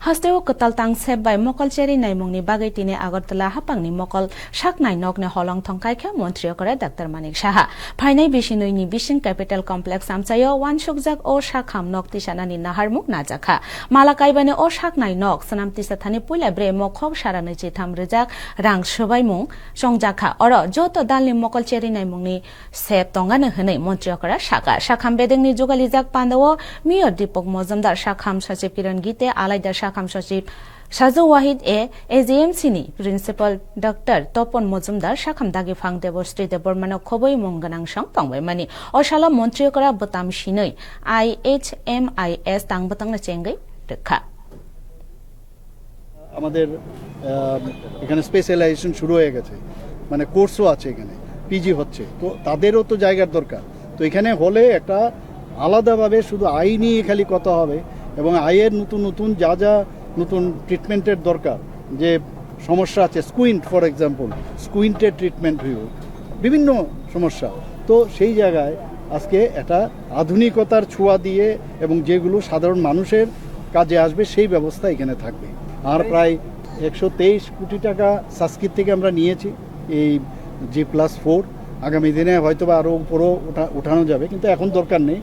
Hasteo Katal Tang Seb by Mokal Cherry Naimoni Bagatine Agotala Hapangni Mokal Shaknai Nokne Holong Tongkaika Montreal Kore Dr. Manik Shaha. Painai Bishinui Bishin Capital Complex Samsayo Wan Shukzak O Shakham Nok Tishanani Naharmuk Najaka. Malakai Bane O Shaknai Nok Sanam Tisatani Pulebre Mokok Sharanachi Tam Rizak Rang Shubaimung Shongjaka Oro Joto Dali Mokal Cherry Naimoni Seb Tongana Hene Montreal Kore Shaka Shakham Beding Jugalizak Pandawo Mio Dipok Mozamdar Shakham Shachipiran Gite Alaida Shakham Shachip Shazu Wahid AZMC ni Principal Dr. Topon Mozumdar Shakham Dagi Phang Debo Street Bormano Khoboi Monganang Shang Tongbai Mani Oshala Montreal Kora Botam Shinoi IHMIS Tang Batang na Chengai Dekha আমাদের এখানে specialisation শুরু হয়ে গেছে মানে কোর্সও আছে এখানে PG হচ্ছে তো তাদেরও তো জায়গার দরকার তো এখানে হলে একটা আলাদাভাবে শুধু আই নিয়ে খালি কথা হবে এবং আইয়ের নতুন নতুন যা নতুন ট্রিটমেন্টের দরকার যে সমস্যা আছে স্কুইন্ট ফর এক্সাম্পল স্কুইন্টের ট্রিটমেন্ট হইব বিভিন্ন সমস্যা তো সেই জায়গায় আজকে একটা আধুনিকতার ছোঁয়া দিয়ে এবং যেগুলো সাধারণ মানুষের কাজে আসবে সেই ব্যবস্থা এখানে থাকবে আর প্রায় 123 কোটি টাকা সাসকির থেকে আমরা নিয়েছি এই G+4 আগামী দিনে হয়তো বা আরও উপরও ওঠানো যাবে কিন্তু এখন দরকার নেই